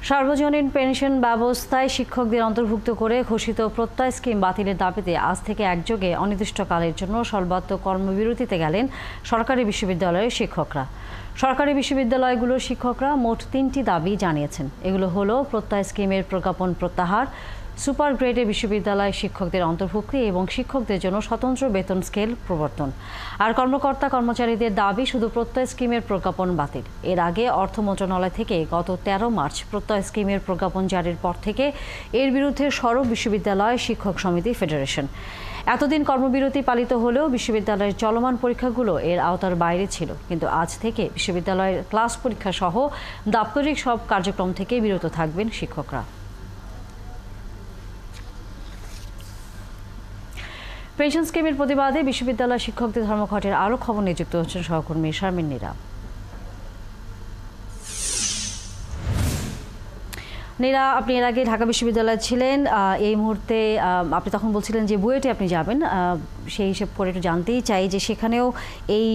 সার্বজনীন পেনশন ব্যবস্থায় শিক্ষকদের অন্তর্ভুক্ত করে ঘোষিত প্রত্যয় স্কিম বাতিলের দাবিতে আজ থেকে একযোগে অনির্দিষ্টকালের জন্য সর্বাত্মক কর্মবিরতিতে গেলেন সরকারি বিশ্ববিদ্যালয়ের শিক্ষকরা। সরকারি বিশ্ববিদ্যালয়গুলোর শিক্ষকরা মোট 3টি দাবি জানিয়েছেন। এগুলো হলো প্রত্যয় স্কিমের প্রজ্ঞাপন প্রত্যাহার, সুপার গ্রেডে বিশ্ববিদ্যালয় শিক্ষকদের অন্তর্ভুক্তি এবং শিক্ষকদের জন্য স্বতন্ত্র বেতন স্কেল প্রবর্তন। আর কর্মকর্তা কর্মচারীদের দাবি শুধু প্রত্যয় স্কিমের প্রজ্ঞাপন বাতিল। এর আগে অর্থ মন্ত্রণালয় থেকে গত 13 মার্চ প্রত্যয় স্কিমের প্রজ্ঞাপন জারির পর থেকে এর বিরুদ্ধে সরব বিশ্ববিদ্যালয় শিক্ষক সমিতি ফেডারেশন। এতদিন কর্মবিরতি পালিত হলেও বিশ্ববিদ্যালয়ের চলমান পরীক্ষাগুলো এর আওতার বাইরে ছিল, কিন্তু আজ থেকে বিশ্ববিদ্যালয়ের ক্লাস পরীক্ষা সহ দাপ্তরিক সব কার্যক্রম থেকে বিরত থাকবেন শিক্ষকরা। পেনশন স্কিমের প্রতিবাদে বিশ্ববিদ্যালয় শিক্ষকদের ধর্মঘটের আরও খবর নিয়ে যুক্ত হচ্ছেন সহকর্মী শারমিন নীরা। নীরা, আপনি এর আগে ঢাকা বিশ্ববিদ্যালয়ে ছিলেন, এই মুহূর্তে আপনি তখন বলছিলেন যে বুয়েটে আপনি যাবেন, সেই হিসেব করে একটু জানতেই চাই যে সেখানেও এই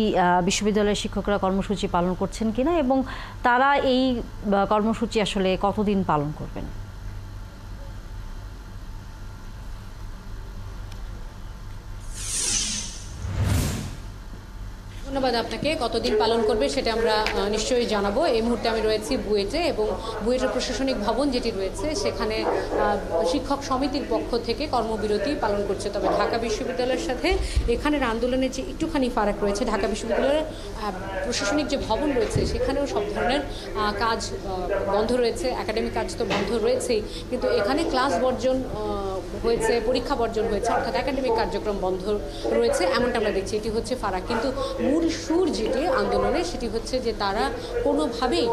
বিশ্ববিদ্যালয়ের শিক্ষকরা কর্মসূচি পালন করছেন কিনা এবং তারা এই কর্মসূচি আসলে কতদিন পালন করবেন? ধন্যবাদ আপনাকে। কতদিন পালন করবে সেটা আমরা নিশ্চয়ই জানাবো। এই মুহূর্তে আমি রয়েছি বুয়েটে এবং বুয়েটের প্রশাসনিক ভবন যেটি রয়েছে সেখানে শিক্ষক সমিতির পক্ষ থেকে কর্মবিরতি পালন করছে। তবে ঢাকা বিশ্ববিদ্যালয়ের সাথে এখানের আন্দোলনের যে একটুখানি ফারাক রয়েছে, ঢাকা বিশ্ববিদ্যালয়ের প্রশাসনিক যে ভবন রয়েছে সেখানেও সব ধরনের কাজ বন্ধ রয়েছে, একাডেমিক কাজ তো বন্ধ রয়েছেই, কিন্তু এখানে ক্লাস বর্জন হয়েছে, পরীক্ষা বর্জন হয়েছে, অর্থাৎ একাডেমিক কার্যক্রম বন্ধ রয়েছে, এমনটা আমরা দেখছি। এটি হচ্ছে ফারাক। কিন্তু মূল সুর যেটি আন্দোলনে সেটি হচ্ছে যে তারা কোনোভাবেই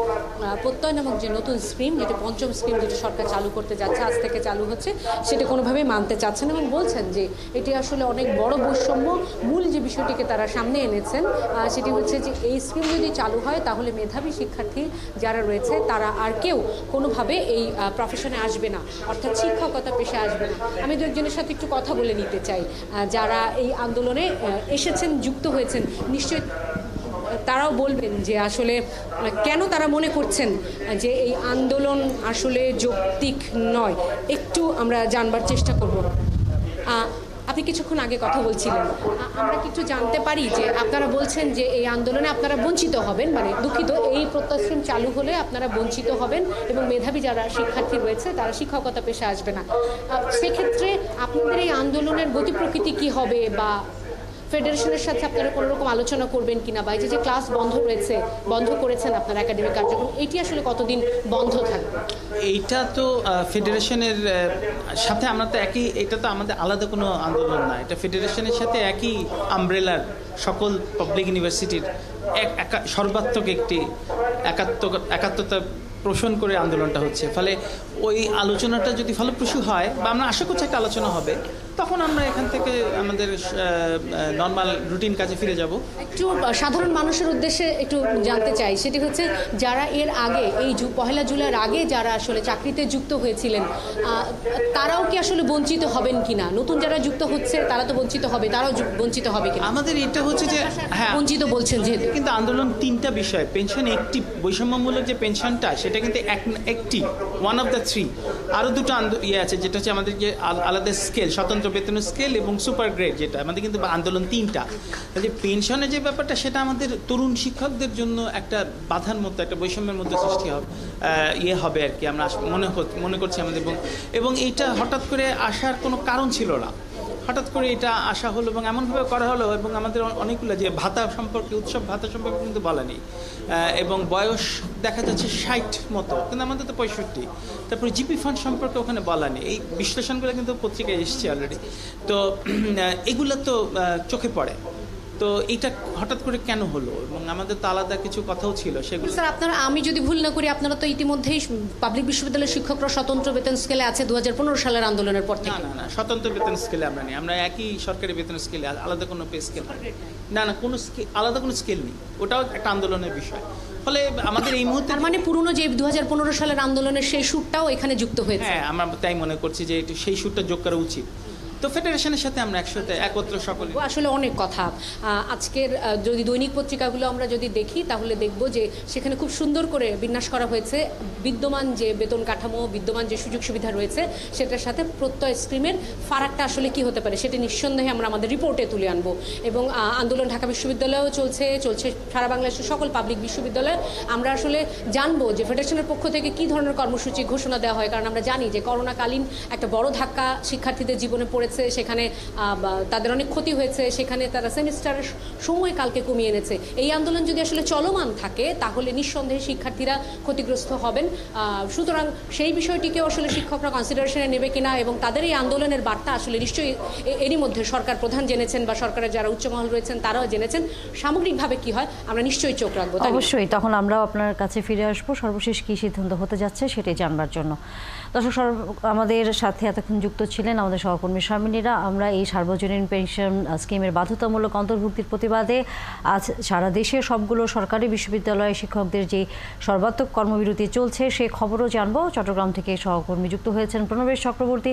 প্রত্যয় নামক যে নতুন স্কিম, যেটি পঞ্চম স্কিম যেটি সরকার চালু করতে যাচ্ছে, আজ থেকে চালু হচ্ছে, সেটা কোনোভাবেই মানতে চাচ্ছেন এবং বলছেন যে এটি আসলে অনেক বড় বৈষম্য। মূল যে বিষয়টিকে তারা সামনে এনেছেন সেটি হচ্ছে যে এই স্কিম যদি চালু হয় তাহলে মেধাবী শিক্ষার্থী যারা রয়েছে তারা আর কেউ কোনোভাবে এই প্রফেশনে আসবে না, অর্থাৎ শিক্ষকতা পেশা আসবে না। আমি দু একজনের সাথে একটু কথা বলে নিতে চাই যারা এই আন্দোলনে এসেছেন, যুক্ত হয়েছেন। নিশ্চয়ই তারাও বলবেন যে আসলে কেন তারা মনে করছেন যে এই আন্দোলন আসলে যৌক্তিক নয়। একটু আমরা জানবার চেষ্টা করব। আপনি কিছুক্ষণ আগে কথা বলছিলেন, আমরা কিছু জানতে পারি যে আপনারা বলছেন যে এই আন্দোলনে আপনারা বঞ্চিত হবেন, মানে দুঃখিত, এই প্রত্যয় স্কিম চালু হলে আপনারা বঞ্চিত হবেন এবং মেধাবী যারা শিক্ষার্থী রয়েছে তারা শিক্ষকতা পেশা আসবে না। সেক্ষেত্রে আপনাদের এই আন্দোলনের গতি প্রকৃতি কী হবে, বা ফেডারেশনের সাথে আপনারা কোনো রকম আলোচনা করবেন কিনা, বা যে ক্লাস বন্ধ রয়েছে, বন্ধ করেছেন আপনারা একাডেমিক কার্যক্রম, এটি আসলে কতদিন বন্ধ থাকবে? এইটা তো ফেডারেশনের সাথে আমরা তো একই, এটা তো আমাদের আলাদা কোনো আন্দোলন না, এটা ফেডারেশনের সাথে একই আমব্রেলার সকল পাবলিক ইউনিভার্সিটির সর্বাত্মক একটি একাত্মতা পোষণ করে আন্দোলনটা হচ্ছে। ফলে ওই আলোচনাটা যদি ফলপ্রসূ হয়, বা আমরা আশা করছি একটা আলোচনা হবে, তখন আমরা এখান থেকে আমাদের নর্মাল রুটিন কাজে ফিরে যাব। একটু সাধারণ মানুষের উদ্দেশ্যে একটু জানতে চাই, সেটি হচ্ছে যারা এর আগে এই 1 জুলাইয়ের আগে যারা আসলে চাকরিতে যুক্ত হয়েছিলেন তারাও কি আসলে বঞ্চিত হবেন কিনা? নতুন যারা যুক্ত হচ্ছে তারা তো বঞ্চিত হবে, তারাও বঞ্চিত হবে কিনা? আমাদের এটা হচ্ছে যে হ্যাঁ, বঞ্চিত বলছেন যেহেতু, কিন্তু আন্দোলন 3টা বিষয়। পেনশন একটি, বৈষম্যমূলক যে পেনশনটা সেটা কিন্তু একটি, ওয়ান অফ দ্য 3। আরও দুটো আছে, যেটা হচ্ছে আমাদের যে আলাদা স্কেল, স্বতন্ত্র বেতন স্কেল এবং সুপার গ্রেড, যেটা আমাদের কিন্তু আন্দোলন 3টা। যে পেনশনের যে ব্যাপারটা সেটা আমাদের তরুণ শিক্ষকদের জন্য একটা বাধার মতো, একটা বৈষম্যের মধ্যে সৃষ্টি হবে আর কি, আমরা মনে করছি আমাদের। এবং এইটা হঠাৎ করে আসার কোনো কারণ ছিল না, হঠাৎ করে এটা আসা হলো এবং এমনভাবে করা হলো। এবং আমাদের অনেকগুলো যে ভাতা সম্পর্কে, উৎসব ভাতা সম্পর্কে কিন্তু বলা নেই, এবং বয়স দেখা যাচ্ছে 60 মতো, কিন্তু আমাদের তো 65। তারপরে জিপি ফান্ড সম্পর্কে ওখানে বলা নেই। এই বিশ্লেষণগুলো কিন্তু পত্রিকায় এসছে অলরেডি, তো এগুলো তো চোখে পড়ে। তো এটা হঠাৎ করে কেন হলো, এবং আমাদের তো আলাদা কিছু কথাও ছিল সেগুলো। স্যার আপনারা, আমি যদি ভুল না করি, আপনারা তো ইতিমধ্যেই পাবলিক বিশ্ববিদ্যালয়ের শিক্ষকরা স্বতন্ত্র বেতন স্কেলে আছে 2015 সালের আন্দোলনের পর থেকে। না, স্বতন্ত্র বেতন স্কেলে আমরা নেই, আমরা একই সরকারি বেতন স্কেলে, আলাদা কোনো পে স্কেল না, কোনো আলাদা কোনো স্কেল নেই, ওটাও একটা আন্দোলনের বিষয়। ফলে আমাদের এই মুহূর্তে মানে পুরনো যে 2015 সালের আন্দোলনের সেই সুরটাও এখানে যুক্ত হয়েছে। হ্যাঁ, আমরা তাই মনে করছি যে সেই সুরটা যোগ করা উচিত। তো ফেডারেশনের সাথে আমরা একসাথে একত্র সকলে আসলে অনেক কথা আজকের যদি দৈনিক পত্রিকাগুলো আমরা যদি দেখি তাহলে দেখব যে সেখানে খুব সুন্দর করে বিন্যাস করা হয়েছে বিদ্যমান যে বেতন কাঠামো, বিদ্যমান যে সুযোগ সুবিধা রয়েছে সেটার সাথে প্রত্যয় স্কিমের ফারাকটা আসলে কি হতে পারে সেটা নিঃসন্দেহে আমরা আমাদের রিপোর্টে তুলে আনবো। এবং আন্দোলন ঢাকা বিশ্ববিদ্যালয়েও চলছে সারা বাংলাদেশের সকল পাবলিক বিশ্ববিদ্যালয়ে। আমরা আসলে জানবো যে ফেডারেশনের পক্ষ থেকে কী ধরনের কর্মসূচি ঘোষণা দেওয়া হয়, কারণ আমরা জানি যে করোনাকালীন একটা বড় ধাক্কা শিক্ষার্থীদের জীবনে পড়েছে, সেখানে তাদের অনেক ক্ষতি হয়েছে, সেখানে তারা সেমিস্টারের সময়কালকে কমিয়ে এনেছে। এই আন্দোলন যদি আসলে চলমান থাকে তাহলে নিঃসন্দেহে শিক্ষার্থীরা ক্ষতিগ্রস্ত হবেন। সুতরাং সেই বিষয়টিকেও আসলে শিক্ষকরা কনসিডারেশনে নেবে কিনা এবং তাদের এই আন্দোলনের বার্তা আসলে নিশ্চয়ই এরই মধ্যে সরকার প্রধান জেনেছেন বা সরকারের যারা উচ্চমহল রয়েছেন তারাও জেনেছেন। সামগ্রিকভাবে কি হয় আমরা নিশ্চয়ই চোখ রাখবো। অবশ্যই তখন আমরাও আপনার কাছে ফিরে আসবো সর্বশেষ কী সিদ্ধান্ত হতে যাচ্ছে সেটাই জানবার জন্য। দর্শক, আমাদের সাথে এতক্ষণ যুক্ত ছিলেন আমাদের সহকর্মী শামিনীরা। আমরা এই সার্বজনীন পেনশন স্কিমের বাধ্যতামূলক অন্তর্ভুক্তির প্রতিবাদে আজ সারা দেশের সবগুলো সরকারি বিশ্ববিদ্যালয়ে শিক্ষকদের যে সর্বাত্মক কর্মবিরতি চলছে সে খবরও জানবো। চট্টগ্রাম থেকে সহকর্মী যুক্ত হয়েছেন প্রণবেশ চক্রবর্তী,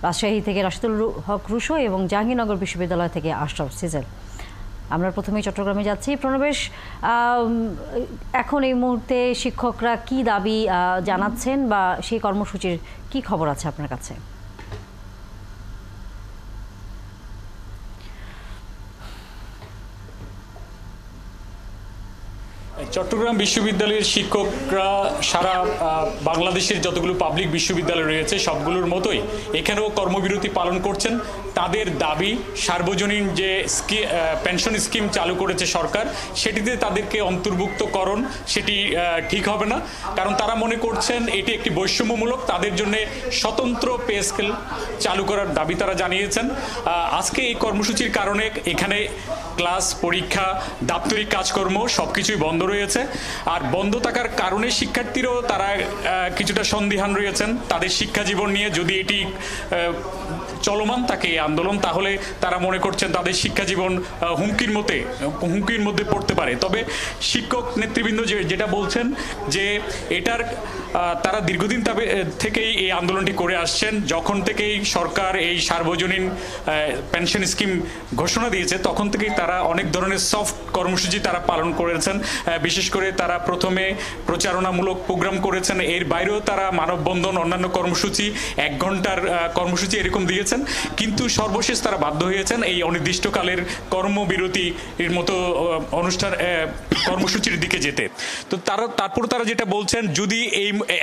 রাজশাহী থেকে রাশিদুল হক রুশো এবং জাহাঙ্গীরনগর বিশ্ববিদ্যালয় থেকে আশরাফ সিজেল। আমরা প্রথমেই চট্টগ্রামে যাচ্ছি। প্রণবেশ, এখন এই মুহূর্তে শিক্ষকরা কি দাবি জানাচ্ছেন বা সেই কর্মসূচির কি খবর আছে আপনার কাছে? চট্টগ্রাম বিশ্ববিদ্যালয়ের শিক্ষকরা সারা বাংলাদেশের যতগুলো পাবলিক বিশ্ববিদ্যালয় রয়েছে সবগুলোর মতোই এখানেও কর্মবিরতি পালন করছেন। তাদের দাবি সার্বজনীন যে পেনশন স্কিম চালু করেছে সরকার সেটিতে তাদেরকে অন্তর্ভুক্তকরণ সেটি ঠিক হবে না, কারণ তারা মনে করছেন এটি একটি বৈষম্যমূলক। তাদের জন্য স্বতন্ত্র পে স্কেল চালু করার দাবি তারা জানিয়েছেন। আজকে এই কর্মসূচির কারণে এখানে ক্লাস, পরীক্ষা, দাপ্তরিক কাজকর্ম সবকিছুই বন্ধ রয়েছে। আর বন্ধ থাকার কারণে শিক্ষার্থীরাও তারা কিছুটা সন্দিহান রয়েছেন তাদের শিক্ষা জীবন নিয়ে। যদি এটি চলমান থাকে এই আন্দোলন তাহলে তারা মনে করছেন তাদের শিক্ষা জীবন হুমকির মধ্যে পড়তে পারে। তবে শিক্ষক নেতৃবৃন্দ যেটা বলছেন যে এটার তারা দীর্ঘদিন থেকেই এই আন্দোলনটি করে আসছেন। যখন থেকেই সরকার এই সার্বজনীন পেনশন স্কিম ঘোষণা দিয়েছে তখন থেকেই তারা অনেক ধরনের সফট কর্মসূচি তারা পালন করেছেন। বিশেষ করে তারা প্রথমে প্রচারণামূলক প্রোগ্রাম করেছেন, এর বাইরেও তারা মানববন্ধন, অন্যান্য কর্মসূচি, 1 ঘন্টার কর্মসূচি এরকম দিয়েছেন। কিন্তু সর্বশেষ তারা বাধ্য হয়েছেন এই অনির্দিষ্টকালের কর্মবিরতির মতো অনুষ্ঠান কর্মসূচির দিকে যেতে। তো তারপর তারা যেটা বলছেন যদি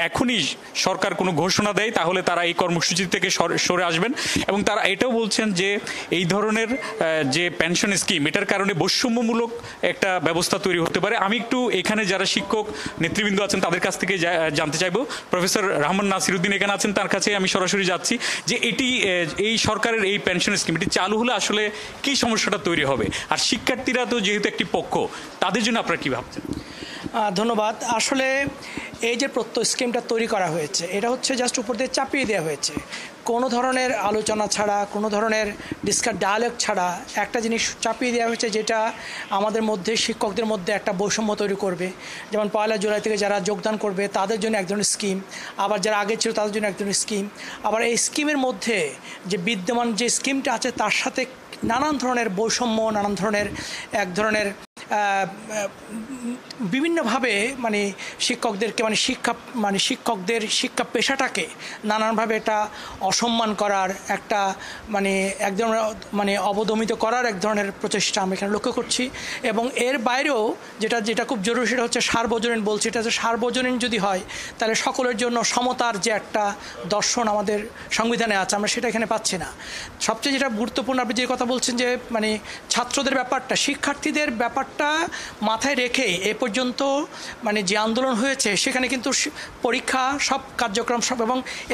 এখনই সরকার কোনো ঘোষণা দেয় তাহলে তারা এই কর্মসূচি থেকে সরে আসবেন। এবং তারা এটাও বলছেন যে এই ধরনের যে পেনশন স্কিম এটার কারণে বৈষম্যমূলক একটা ব্যবস্থা তৈরি হতে পারে। আমি একটু এখানে যারা শিক্ষক নেতৃবৃন্দ আছেন তাদের কাছ থেকে জানতে চাইবো। প্রফেসর রহমান নাসিরউদ্দিন এখানে আছেন, তার কাছে আমি সরাসরি যাচ্ছি যে এই সরকারের এই পেনশন স্কিম এটি চালু হলে আসলে কি সমস্যাটা তৈরি হবে, আর শিক্ষার্থীরা তো যেহেতু একটি পক্ষ তাদের জন্য আপনারা কি ভাবছেন? ধন্যবাদ। আসলে এই যে প্রত্যয় স্কিমটা তৈরি করা হয়েছে এটা হচ্ছে জাস্ট উপর দিয়ে চাপিয়ে দেওয়া হয়েছে। কোনো ধরনের আলোচনা ছাড়া, কোনো ধরনের ডায়ালগ ছাড়া একটা জিনিস চাপিয়ে দেওয়া হয়েছে যেটা আমাদের মধ্যে, শিক্ষকদের মধ্যে একটা বৈষম্য তৈরি করবে। যেমন 1 জুলাই থেকে যারা যোগদান করবে তাদের জন্য এক ধরনের স্কিম, আবার যারা আগে ছিল তাদের জন্য এক ধরনের স্কিম। আবার এই স্কিমের মধ্যে যে বিদ্যমান যে স্কিমটা আছে তার সাথে নানান ধরনের বৈষম্য, নানান ধরনের এক ধরনের বিভিন্নভাবে শিক্ষকদেরকে শিক্ষকদের শিক্ষা পেশাটাকে নানানভাবে এটা অসম্মান করার একটা এক ধরনের অবদমিত করার এক ধরনের প্রচেষ্টা আমি এখানে লক্ষ্য করছি। এবং এর বাইরেও যেটা খুব জরুরি সেটা হচ্ছে সার্বজনীন বলছি। এটা হচ্ছে সার্বজনীন যদি হয় তাহলে সকলের জন্য সমতার যে একটা দর্শন আমাদের সংবিধানে আছে আমরা সেটা এখানে পাচ্ছি না। সবচেয়ে যেটা গুরুত্বপূর্ণ আপনি যে কথা বলছেন যে ছাত্রদের ব্যাপারটা, শিক্ষার্থীদের ব্যাপারটা মাথায় রেখে এ পর্যন্ত যে আন্দোলন হয়েছে সেখানে কিন্তু পরীক্ষা, সব কার্যক্রম সব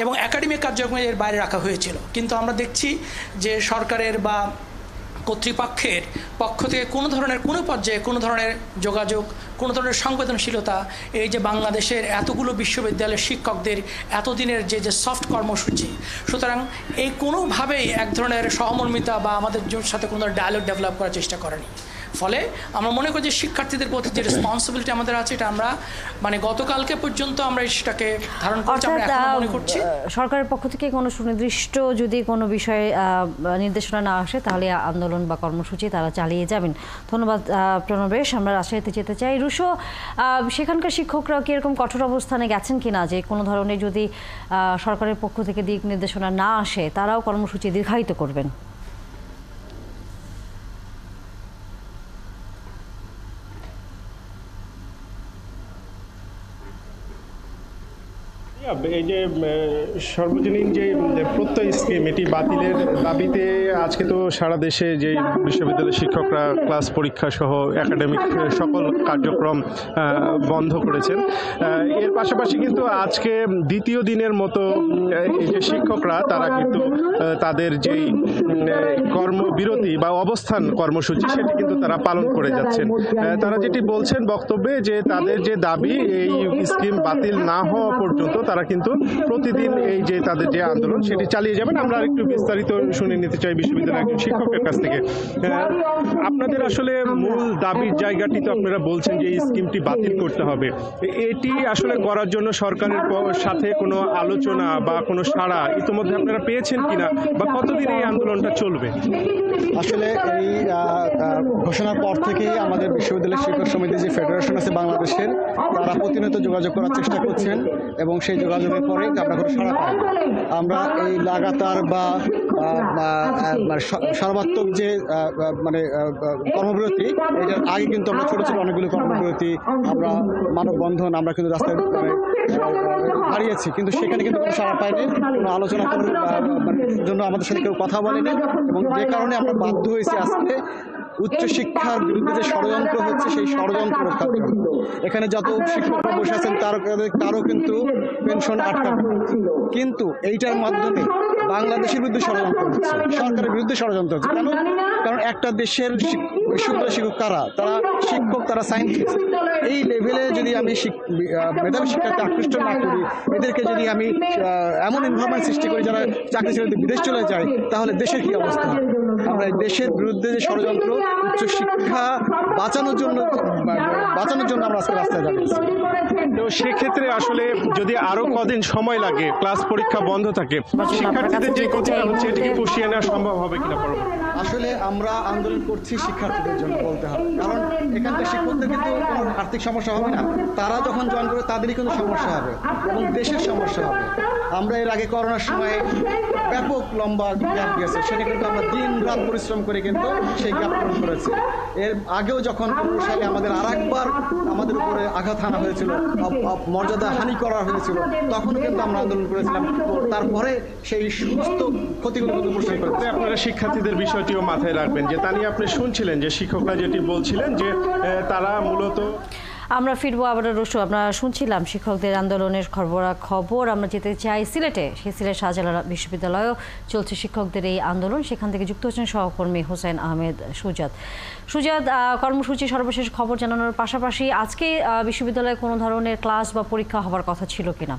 এবং একাডেমিক কার্যক্রমের বাইরে রাখা হয়েছিল। কিন্তু আমরা দেখছি যে সরকারের বা কর্তৃপক্ষের পক্ষ থেকে কোনো পর্যায়ে কোনো ধরনের যোগাযোগ, কোনো ধরনের সংবেদনশীলতা এই যে বাংলাদেশের এতগুলো বিশ্ববিদ্যালয়ের শিক্ষকদের এতদিনের যে সফট কর্মসূচি, সুতরাং এই কোনোভাবেই এক ধরনের সহমর্মিতা বা আমাদের সাথে কোনো ধরনের ডায়ালগ ডেভেলপ করার চেষ্টা করেনি। ফলে আমরা মনে করি যে শিক্ষার্থীদের প্রতি যে রেসপন্সিবিলিটি আমাদের আছে, এটা আমরা মানে গতকালকে পর্যন্ত আমরা সেটাকে ধারণ করছি, আমরা এখনো মনে করছি। সরকারের পক্ষ থেকে কোনো সুনির্দিষ্ট যদি কোনো বিষয়ে নির্দেশনা না আসে তাহলে আন্দোলন বা কর্মসূচি তারা চালিয়ে যাবেন। ধন্যবাদ প্রণবেশ। আমরা রাজশাহীতে যেতে চাই। রুশো, সেখানকার শিক্ষকরা কি এরকম কঠোর অবস্থানে গেছেন কিনা যে কোনো ধরনের যদি সরকারের পক্ষ থেকে দিক নির্দেশনা না আসে তারাও কর্মসূচি দীর্ঘায়িত করবেন? এই যে সর্বজনীন যে প্রত্যয় স্কিম এটি বাতিলের দাবিতে আজকে তো সারা দেশে যে বিশ্ববিদ্যালয়ের শিক্ষকরা ক্লাস পরীক্ষা সহ একাডেমিক সকল কার্যক্রম বন্ধ করেছেন। এর পাশাপাশি কিন্তু আজকে দ্বিতীয় দিনের মতো এই যে শিক্ষকরা তারা কিন্তু তাদের যেই কর্মবিরতি বা অবস্থান কর্মসূচি সেটি কিন্তু তারা পালন করে যাচ্ছেন। তারা যেটি বলছেন বক্তব্যে যে তাদের যে দাবি এই স্কিম বাতিল না হওয়া পর্যন্ত তারা কিন্তু প্রতিদিন এই যে তাদের যে আন্দোলন সেটি চালিয়ে যাবেন। আমরা একটু বিস্তারিত শুনে নিতে চাই বিশ্ববিদ্যালয়ের একজন শিক্ষকের কাছ থেকে। আপনাদের আসলে মূল দাবির জায়গাটি তো আপনারা বলছেন যে এই স্কিমটি বাতিল করতে হবে, এটি আসলে করার জন্য সরকারের সাথে কোনো আলোচনা বা কোনো সাড়া ইতিমধ্যে আপনারা পেয়েছেন কিনা, বা কতদিন এই আন্দোলনটা চলবে? আসলে এই ঘোষণার পর থেকেই আমাদের বিশ্ববিদ্যালয়ের শিক্ষক সমিতি যে ফেডারেশন আছে বাংলাদেশের, তারা প্রতিনিয়ত যোগাযোগ করার চেষ্টা করছেন এবং সেই যোগাযোগের পরেই আমরা কোনো সাড়া পাই। আমরা এই লাগাতার বা সর্বাত্মক যে মানে কর্মবিরতি, এটার আগে কিন্তু আমরা ছোট ছোট অনেকগুলো কর্মবিরতি, আমরা মানববন্ধন আমরা কিন্তু রাস্তায় হারিয়েছি, কিন্তু সেখানে কিন্তু কোনো সাড়া পাইনি, কোনো আলোচনা করার জন্য আমাদের সাথে কেউ কথা বলেনি, এবং যে কারণে আমরা বাধ্য হয়েছি আজকে উচ্চশিক্ষার বিরুদ্ধে যে ষড়যন্ত্র হচ্ছে সেই ষড়যন্ত্র রক্ষার জন্য। এখানে যত শিক্ষকরা বসে আছেন তারও কিন্তু পেনশন আটকাবে, কিন্তু এইটার মাধ্যমে বাংলাদেশের বিরুদ্ধে ষড়যন্ত্র হচ্ছে, সরকারের বিরুদ্ধে ষড়যন্ত্র হচ্ছে। কেন? কারণ একটা দেশের বিশ্ববিদ্যালয় শিক্ষক কারা? তারা শিক্ষক, তারা সায়েন্টিস্ট। এই লেভেলে যদি আমি মেধাবী শিক্ষাকে আকৃষ্ট না করি, এদেরকে যদি আমি এমন এনভায়রনমেন্ট সৃষ্টি করি যারা চাকরি ছেড়ে বিদেশ চলে যায়, তাহলে দেশের কি অবস্থা? আমরা এই দেশের বিরুদ্ধে যে ষড়যন্ত্র, উচ্চশিক্ষা বাঁচানোর জন্য আমরা আজকে রাস্তায় দাঁড়িয়েছি। তো সেক্ষেত্রে আসলে যদি আরো কদিন সময় লাগে, ক্লাস পরীক্ষা বন্ধ থাকে, শিক্ষার্থীদের যে ক্ষতিটা হচ্ছে এটিকে পুষিয়ে নেওয়া সম্ভব হবে কিনা? আসলে আমরা আন্দোলন করছি শিক্ষার্থীদের জন্য বলতে হবে, কারণ এখানকার শিক্ষকদের কিন্তু কোনো আর্থিক সমস্যা হবে না, তারা যখন জয়েন করবে তাদেরই কিন্তু সমস্যা হবে এবং দেশের সমস্যা হবে। আমরা এর আগে করোনার সময় ব্যাপক লম্বা গ্যাপ গেছে, সেটা কিন্তু আমরা দিন রাত পরিশ্রম করে কিন্তু সেই গ্যাপ পূরণ করেছি। এর আগেও যখন 15 সালে আমাদের আরেকবার আমাদের উপরে আঘাত হানা হয়েছিল, মর্যাদা হানি করা হয়েছিল, তখনও কিন্তু আমরা আন্দোলন করেছিলাম। তারপরে সেই সমস্ত ক্ষতিগুলো কিন্তু পরিশ্রম করেছে। আপনারা শিক্ষার্থীদের বিষয়টিও মাথায় রাখবেন, যে তা নিয়ে আপনি শুনছিলেন যে শিক্ষকরা যেটি বলছিলেন যে তারা মূলত। আমরা ফিরবো আবার রসু। আমরা শুনছিলাম শিক্ষকদের আন্দোলনের খবর। আমরা যেতে চাই সিলেটে। সেই সিলেট শাহজালাল বিশ্ববিদ্যালয়েও চলছে শিক্ষকদের এই আন্দোলন। সেখান থেকে যুক্ত হচ্ছেন সহকর্মী হোসেন আহমেদ সুজাত। কর্মসূচি সর্বশেষ খবর জানানোর পাশাপাশি আজকে বিশ্ববিদ্যালয়ে কোনো ধরনের ক্লাস বা পরীক্ষা হওয়ার কথা ছিল কিনা?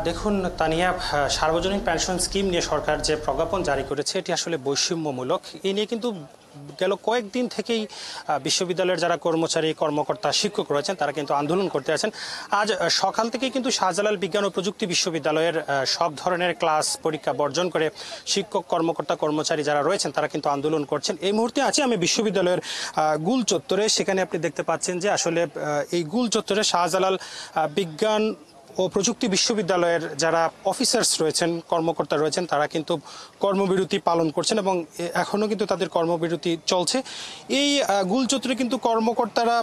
দেখুন তানিয়া, সার্বজনীন পেনশন স্কিম নিয়ে সরকার যে প্রজ্ঞাপন জারি করেছে এটি আসলে বৈষম্যমূলক। এই নিয়ে কিন্তু গেল কয়েকদিন থেকেই বিশ্ববিদ্যালয়ের যারা কর্মচারী, কর্মকর্তা, শিক্ষক রয়েছেন তারা কিন্তু আন্দোলন করতে আছেন। আজ সকাল থেকেই কিন্তু শাহজালাল বিজ্ঞান ও প্রযুক্তি বিশ্ববিদ্যালয়ের সব ধরনের ক্লাস পরীক্ষা বর্জন করে শিক্ষক, কর্মকর্তা, কর্মচারী যারা রয়েছেন তারা কিন্তু আন্দোলন করছেন। এই মুহূর্তে আছি আমি বিশ্ববিদ্যালয়ের গুল চত্বরে। সেখানে আপনি দেখতে পাচ্ছেন যে আসলে এই গুল চত্বরে শাহজালাল বিজ্ঞান ও প্রযুক্তি বিশ্ববিদ্যালয়ের যারা অফিসার্স রয়েছেন, কর্মকর্তা রয়েছেন, তারা কিন্তু কর্মবিরতি পালন করছেন এবং এখনও কিন্তু তাদের কর্মবিরতি চলছে। এই গুলচত্রে কিন্তু কর্মকর্তারা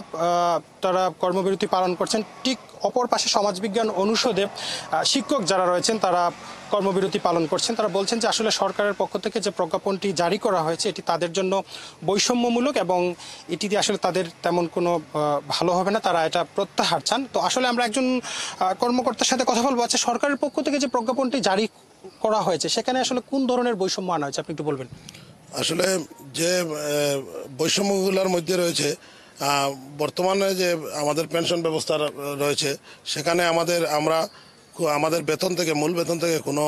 তারা কর্মবিরতি পালন করছেন। ঠিক অপর পাশে সমাজবিজ্ঞান অনুষদে শিক্ষক যারা রয়েছেন তারা কর্মবিরতি পালন করছেন। তারা বলছেন যে আসলে সরকারের পক্ষ থেকে যে প্রজ্ঞাপনটি জারি করা হয়েছে এটি তাদের জন্য বৈষম্যমূলক এবং এটি দিয়ে আসলে তাদের তেমন কোনো ভালো হবে না, তারা এটা প্রত্যাহার চান। তো আসলে আমরা একজন কর্মকর্তার সাথে কথা বলবো। আচ্ছা, সরকারের পক্ষ থেকে যে প্রজ্ঞাপনটি জারি করা হয়েছে সেখানে আসলে কোন ধরনের বৈষম্য আনা হয়েছে আপনি একটু বলবেন? আসলে যে বৈষম্যগুলোর মধ্যে রয়েছে বর্তমানে যে আমাদের পেনশন ব্যবস্থা রয়েছে সেখানে আমাদের বেতন থেকে মূল বেতন থেকে কোনো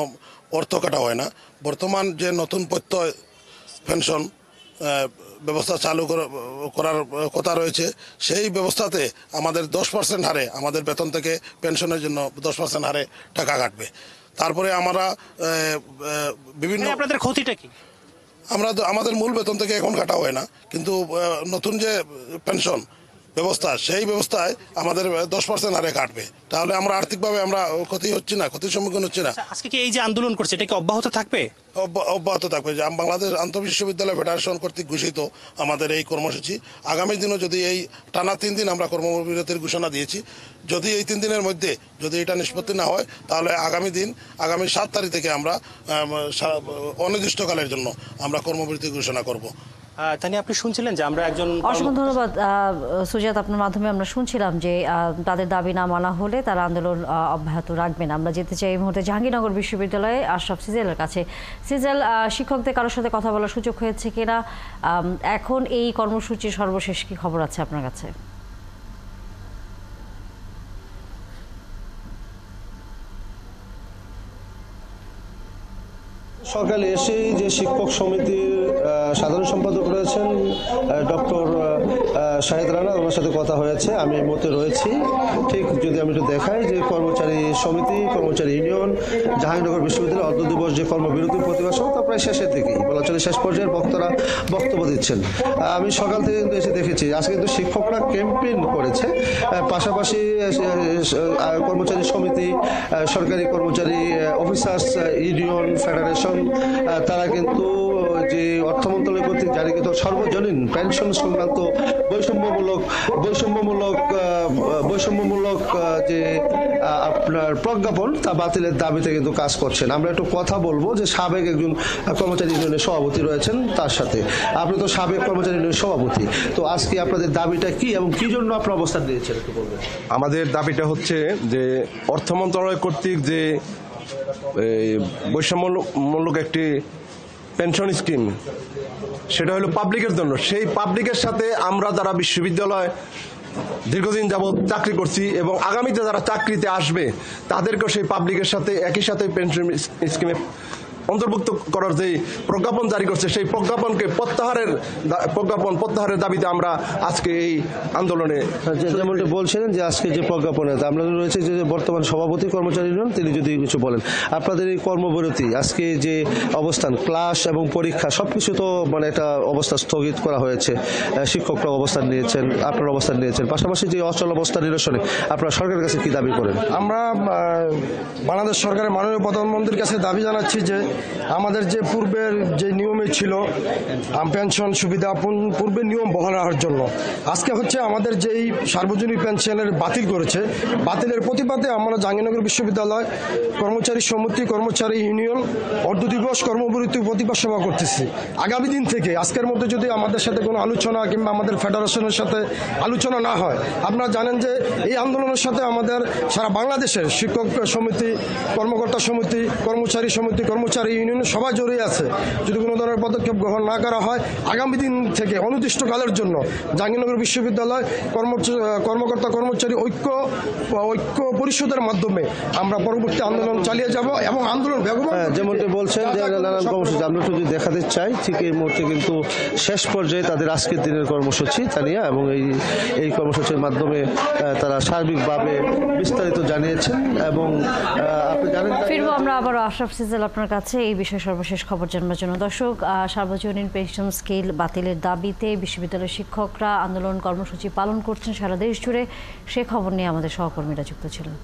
অর্থ কাটা হয় না। বর্তমান যে নতুন প্রত্যয় পেনশন ব্যবস্থা চালু করার কথা রয়েছে সেই ব্যবস্থাতে আমাদের 10% হারে আমাদের বেতন থেকে পেনশনের জন্য 10% হারে টাকা কাটবে। তারপরে আমরা বিভিন্ন আপনাদের ক্ষতিটা কি? আমাদের মূল বেতন থেকে এখন কাটা হয় না, কিন্তু নতুন যে পেনশন ব্যবস্থা সেই ব্যবস্থায় আমাদের 10% হারে কাটবে। তাহলে আমরা আর্থিকভাবে আমরা ক্ষতির সম্মুখীন হচ্ছি না। আজকে কি এই যে আন্দোলন করছে এটা কি অব্যাহত থাকবে? অব্যাহত থাকবে। যে বাংলাদেশ আন্তঃবিশ্ববিদ্যালয় ফেডারেশন কর্তৃক ঘোষিত আমাদের এই কর্মসূচি আগামী দিনও যদি এই টানা 3 দিন আমরা কর্মবিরতির ঘোষণা দিয়েছি, যদি এই 3 দিনের মধ্যে যদি এটা নিষ্পত্তি না হয় তাহলে আগামী 7 তারিখ থেকে আমরা অনির্দিষ্টকালের জন্য আমরা কর্মবিরতি ঘোষণা করব। তানিয়া, আপনি শুনছিলেন যে আমরা একজন অসংখ্য ধন্যবাদ সুজাত, আপনার মাধ্যমে আমরা শুনছিলাম যে তাদের দাবি না মানা হলে তারা আন্দোলন অব্যাহত রাখবেন। আমরা যেতে চাই এই মুহূর্তে জাহাঙ্গীরনগর বিশ্ববিদ্যালয়ে আশরাফ সিজেলের কাছে। সিজেল, শিক্ষকদের কারোর সাথে কথা বলার সুযোগ হয়েছে কিনা? এখন এই কর্মসূচির সর্বশেষ কি খবর আছে আপনার কাছে? সকালে এসেই যে শিক্ষক সমিতির সাধারণ সম্পাদক রয়েছেন ডক্টর শাহেদ রানা, ওনার সাথে কথা হয়েছে। আমি এই মুহূর্তে রয়েছি, ঠিক যদি আমি একটু দেখাই যে কর্মচারী সমিতি, কর্মচারী ইউনিয়ন, জাহাঙ্গীরনগর বিশ্ববিদ্যালয়ের অর্ধ দিবস যে কর্মবিরতি প্রতিবাদ সভা প্রায় শেষের দিকেই বলা চলে, শেষ পর্যায়ের বক্তারা বক্তব্য দিচ্ছেন। আমি সকাল থেকে কিন্তু এসে দেখেছি আজকে কিন্তু শিক্ষকরা ক্যাম্পেইন করেছে, পাশাপাশি কর্মচারী সমিতি, সরকারি কর্মচারী অফিসার্স ইউনিয়ন, ফেডারেশন, তারা কিন্তু যে অর্থ মন্ত্রণালয় কর্তৃক জারিকৃত সর্বজনীন পেনশন সংক্রান্ত বৈষম্যমূলক যে আপনার প্রজ্ঞাপন তা বাতিলের দাবিতে কিন্তু কাজ করছেন। আমরা একটু কথা বলবো যে সাবেক একজন কর্মচারী ইউনিয়নের সভাপতি রয়েছেন তার সাথে। আপনি তো সাবেক কর্মচারী ইউনিয়নের সভাপতি, তো আজকে আপনাদের দাবিটা কি এবং কি জন্য আপনার অবস্থান নিয়েছেন একটু বলবেন? আমাদের দাবিটা হচ্ছে যে অর্থ মন্ত্রণালয় কর্তৃক যে বৈষম্যমূলক একটি পেনশন স্কিম, সেটা হলো পাবলিকের জন্য। সেই পাবলিকের সাথে আমরা যারা বিশ্ববিদ্যালয় দীর্ঘদিন যাবৎ চাকরি করছি এবং আগামীতে যারা চাকরিতে আসবে তাদেরকেও সেই পাবলিকের সাথে একই সাথে পেনশন স্কিমে অন্তর্ভুক্ত করার যে প্রজ্ঞাপন জারি করছে সেই প্রজ্ঞাপনকে প্রত্যাহারের দাবিতে আমরা আজকে এই আন্দোলনে যেমনটি বলছিলেন যে আজকে যে প্রজ্ঞাপনে আমরা রয়েছে যে বর্তমান সভাপতি কর্মচারী ইউনিয়ন, তিনি যদি কিছু বলেন। আপনাদের এই কর্মবিরতি, আজকে যে অবস্থান, ক্লাস এবং পরীক্ষা সবকিছু তো মানে একটা অবস্থা স্থগিত করা হয়েছে, শিক্ষকরা অবস্থান নিয়েছেন, আপনারা অবস্থান নিয়েছেন, পাশাপাশি যে অচল অবস্থা নিরসনে আপনারা সরকারের কাছে কি দাবি করেন? আমরা বাংলাদেশ সরকারের মাননীয় প্রধানমন্ত্রীর কাছে দাবি জানাচ্ছি যে আমাদের যে পূর্বের যে নিয়মে ছিল পেনশন সুবিধা পূর্বের নিয়ম বহাল রাখার জন্য আজকে হচ্ছে আমাদের যেই সার্বজনীন পেনশনের বাতিল করেছে, বাতিলের প্রতিবাদে আমরা জাহাঙ্গীরনগর বিশ্ববিদ্যালয় কর্মচারী সমিতি, কর্মচারী ইউনিয়ন অর্ধ দিবস কর্মবিরতি প্রতিবাদ সভা করতেছি। আগামী দিন থেকে আজকের মধ্যে যদি আমাদের সাথে কোনো আলোচনা কিংবা আমাদের ফেডারেশনের সাথে আলোচনা না হয়, আপনারা জানেন যে এই আন্দোলনের সাথে আমাদের সারা বাংলাদেশের শিক্ষক সমিতি, কর্মকর্তা সমিতি, কর্মচারী সমিতি, কর্মচারী ইউনিয়ন সবাই জড়িয়ে আছে। যদি কোনো ধরনের পদক্ষেপ গ্রহণ না করা হয়, আগামী দিন থেকে অনির্দিষ্টকালের জন্য জাহাঙ্গীরনগর বিশ্ববিদ্যালয় কর্মকর্তা কর্মচারী ঐক্য পরিষদের মাধ্যমে আমরা পরবর্তী আন্দোলন চালিয়ে যাব এবং আন্দোলন যেমনটি বলছেন যে নানান কর্মসূচি আমরা যদি দেখাতে চাই, ঠিক এই মুহূর্তে কিন্তু শেষ পর্যায়ে তাদের আজকের দিনের কর্মসূচি তানিয়া, এবং এই কর্মসূচির মাধ্যমে তারা সার্বিকভাবে বিস্তারিত জানিয়েছেন। এবং আপনি জানেন, ফিরবো আমরা আবার আশরাফ সিজেল আপনার কাছে এই বিষয়ে সর্বশেষ খবর জানার জন্য। দর্শক, সার্বজনীন পেনশন স্কেল বাতিলের দাবিতে বিশ্ববিদ্যালয়ের শিক্ষকরা আন্দোলন কর্মসূচি পালন করছেন সারা দেশ জুড়ে। সে খবর নিয়ে আমাদের সহকর্মীরা যুক্ত ছিলেন।